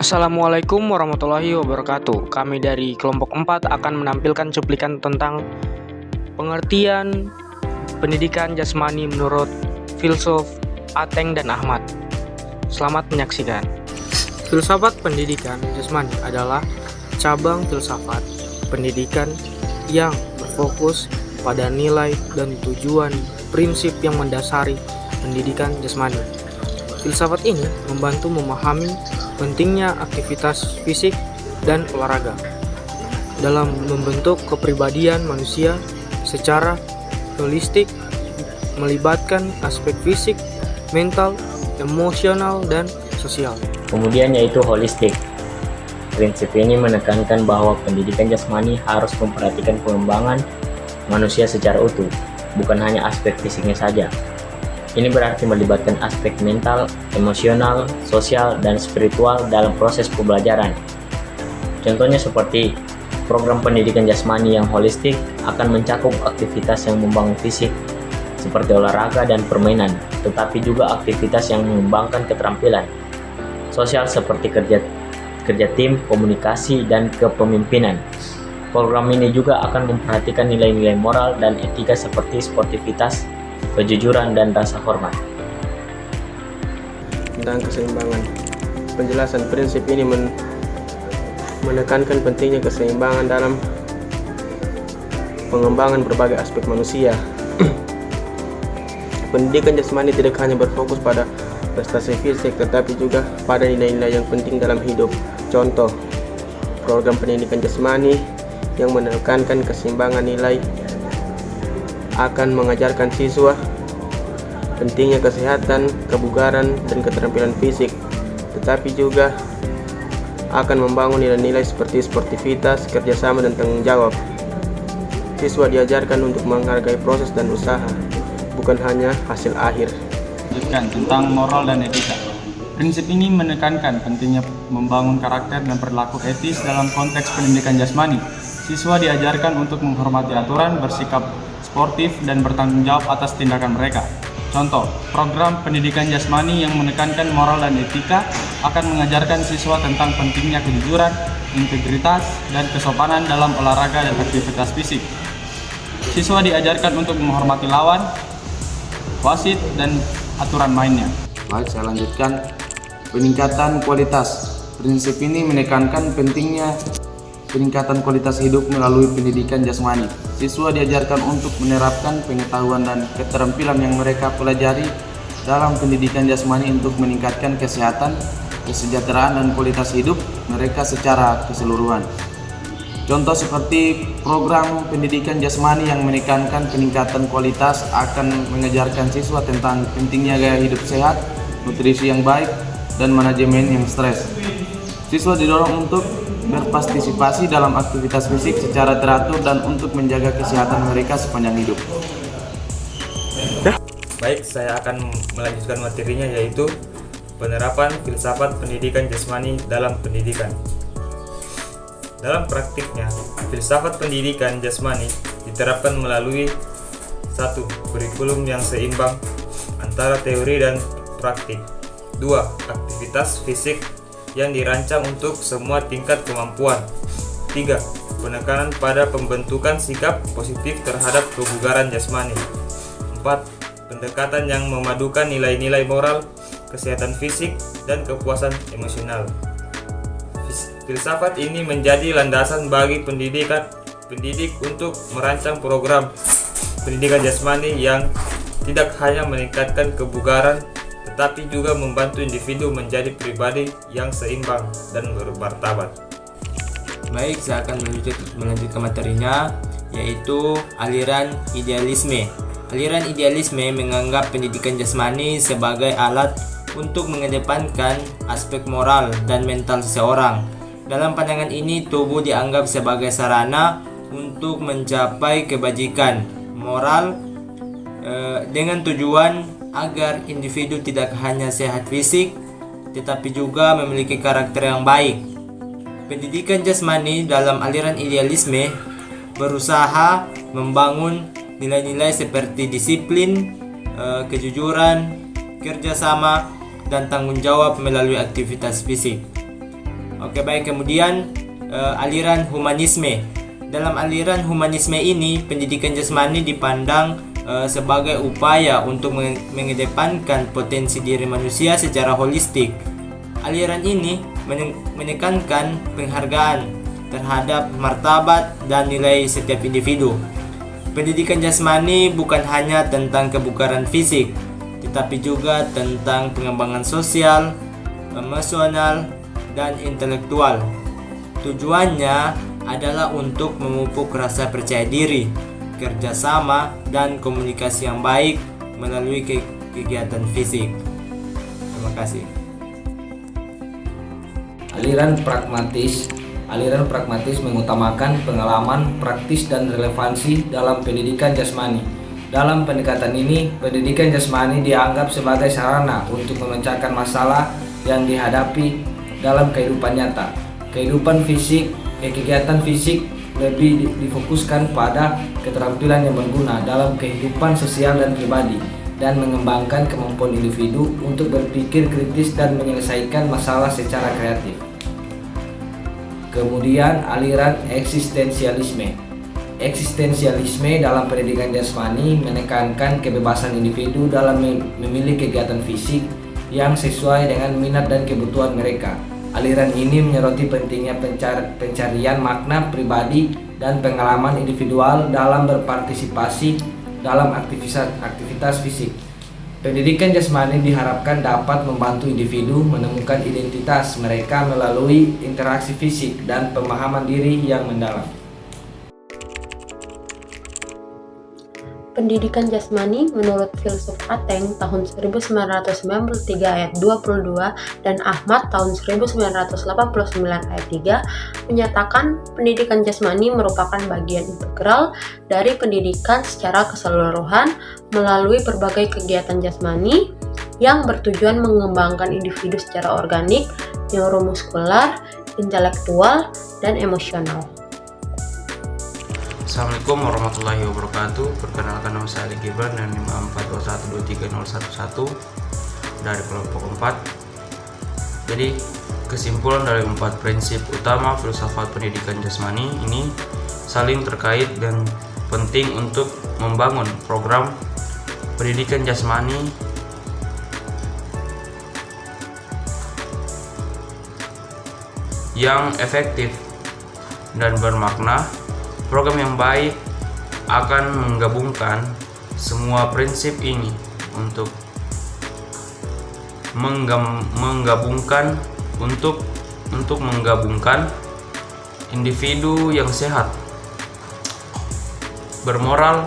Assalamualaikum warahmatullahi wabarakatuh. Kami dari kelompok 4 akan menampilkan cuplikan tentang pengertian pendidikan jasmani menurut filsuf Ateng dan Ahmad. Selamat menyaksikan. Filsafat pendidikan jasmani adalah cabang filsafat pendidikan yang berfokus pada nilai dan tujuan prinsip yang mendasari pendidikan jasmani. Filsafat ini membantu memahami pentingnya aktivitas fisik dan olahraga dalam membentuk kepribadian manusia secara holistik, melibatkan aspek fisik, mental, emosional, dan sosial. Kemudian yaitu holistik. Prinsip ini menekankan bahwa pendidikan jasmani harus memperhatikan pengembangan manusia secara utuh, bukan hanya aspek fisiknya saja. Ini berarti melibatkan aspek mental, emosional, sosial, dan spiritual dalam proses pembelajaran. Contohnya seperti program pendidikan jasmani yang holistik akan mencakup aktivitas yang membangun fisik seperti olahraga dan permainan, tetapi juga aktivitas yang mengembangkan keterampilan sosial seperti kerja tim, komunikasi, dan kepemimpinan. Program ini juga akan memperhatikan nilai-nilai moral dan etika seperti sportivitas, kejujuran, dan rasa hormat. Tentang keseimbangan. Penjelasan prinsip ini menekankan pentingnya keseimbangan dalam pengembangan berbagai aspek manusia. Pendidikan jasmani tidak hanya berfokus pada prestasi fisik, tetapi juga pada nilai-nilai yang penting dalam hidup. Contoh, program pendidikan jasmani yang menekankan keseimbangan nilai akan mengajarkan siswa pentingnya kesehatan, kebugaran, dan keterampilan fisik, tetapi juga akan membangun nilai-nilai seperti sportivitas, kerjasama, dan tanggung jawab. Siswa diajarkan untuk menghargai proses dan usaha, bukan hanya hasil akhir. Lanjutkan tentang moral dan etika. Prinsip ini menekankan pentingnya membangun karakter dan perilaku etis dalam konteks pendidikan jasmani. Siswa diajarkan untuk menghormati aturan, bersikap sportif, dan bertanggung jawab atas tindakan mereka. Contoh, program pendidikan jasmani yang menekankan moral dan etika akan mengajarkan siswa tentang pentingnya kejujuran, integritas, dan kesopanan dalam olahraga dan aktivitas fisik. Siswa diajarkan untuk menghormati lawan, wasit, dan aturan mainnya. Baik, saya lanjutkan. Peningkatan kualitas. Prinsip ini menekankan pentingnya peningkatan kualitas hidup melalui pendidikan jasmani. Siswa diajarkan untuk menerapkan pengetahuan dan keterampilan yang mereka pelajari dalam pendidikan jasmani untuk meningkatkan kesehatan, kesejahteraan, dan kualitas hidup mereka secara keseluruhan. Contoh seperti program pendidikan jasmani yang menekankan peningkatan kualitas akan mengajarkan siswa tentang pentingnya gaya hidup sehat, nutrisi yang baik, dan manajemen yang stres. Siswa didorong untuk berpartisipasi dalam aktivitas fisik secara teratur dan untuk menjaga kesehatan mereka sepanjang hidup. Baik, saya akan melanjutkan materinya, yaitu penerapan filsafat pendidikan jasmani dalam pendidikan. Dalam praktiknya, filsafat pendidikan jasmani diterapkan melalui 1. Kurikulum yang seimbang antara teori dan praktik. 2. Aktivitas fisik yang dirancang untuk semua tingkat kemampuan. 3. Penekanan pada pembentukan sikap positif terhadap kebugaran jasmani. 4. Pendekatan yang memadukan nilai-nilai moral, kesehatan fisik, dan kepuasan emosional. Filsafat ini menjadi landasan bagi pendidik untuk merancang program pendidikan jasmani yang tidak hanya meningkatkan kebugaran, tetapi juga membantu individu menjadi pribadi yang seimbang dan bermartabat. Baik, saya akan melanjutkan materinya, yaitu aliran idealisme. Aliran idealisme menganggap pendidikan jasmani sebagai alat untuk mengedepankan aspek moral dan mental seseorang. Dalam pandangan ini, tubuh dianggap sebagai sarana untuk mencapai kebajikan moral dengan tujuan agar individu tidak hanya sehat fisik, tetapi juga memiliki karakter yang baik. Pendidikan jasmani dalam aliran idealisme berusaha membangun nilai-nilai seperti disiplin, kejujuran, kerjasama, dan tanggung jawab melalui aktivitas fisik. Oke baik, kemudian aliran humanisme. Dalam aliran humanisme ini, pendidikan jasmani dipandang sebagai upaya untuk mengedepankan potensi diri manusia secara holistik. Aliran ini menekankan penghargaan terhadap martabat dan nilai setiap individu. Pendidikan jasmani bukan hanya tentang kebugaran fisik, tetapi juga tentang pengembangan sosial, emosional, dan intelektual. Tujuannya adalah untuk memupuk rasa percaya diri, kerjasama, dan komunikasi yang baik melalui kegiatan fisik. Terima kasih. Aliran pragmatis mengutamakan pengalaman praktis dan relevansi dalam pendidikan jasmani. Dalam pendekatan ini, pendidikan jasmani dianggap sebagai sarana untuk memecahkan masalah yang dihadapi dalam kehidupan nyata. Kegiatan fisik lebih difokuskan pada keterampilan yang berguna dalam kehidupan sosial dan pribadi, dan mengembangkan kemampuan individu untuk berpikir kritis dan menyelesaikan masalah secara kreatif. Kemudian aliran eksistensialisme. Eksistensialisme dalam pendidikan jasmani menekankan kebebasan individu dalam memilih kegiatan fisik yang sesuai dengan minat dan kebutuhan mereka. Aliran ini menyoroti pentingnya pencarian makna pribadi dan pengalaman individual dalam berpartisipasi dalam aktivitas fisik. Pendidikan jasmani diharapkan dapat membantu individu menemukan identitas mereka melalui interaksi fisik dan pemahaman diri yang mendalam. Pendidikan jasmani menurut filsuf Ateng tahun 1993 ayat 22 dan Ahmad tahun 1989 ayat 3 menyatakan pendidikan jasmani merupakan bagian integral dari pendidikan secara keseluruhan melalui berbagai kegiatan jasmani yang bertujuan mengembangkan individu secara organik, neuromuskular, intelektual, dan emosional. Assalamualaikum warahmatullahi wabarakatuh. Perkenalkan, nama saya Ali Gibran dan 542123011 dari kelompok 4. Jadi kesimpulan dari 4 prinsip utama filsafat pendidikan jasmani ini saling terkait dan penting untuk membangun program pendidikan jasmani yang efektif dan bermakna. Program yang baik akan menggabungkan semua prinsip ini untuk menggabungkan individu yang sehat, bermoral,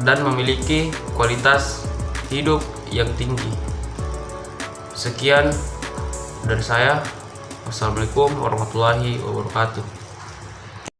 dan memiliki kualitas hidup yang tinggi. Sekian dari saya. Wassalamualaikum warahmatullahi wabarakatuh.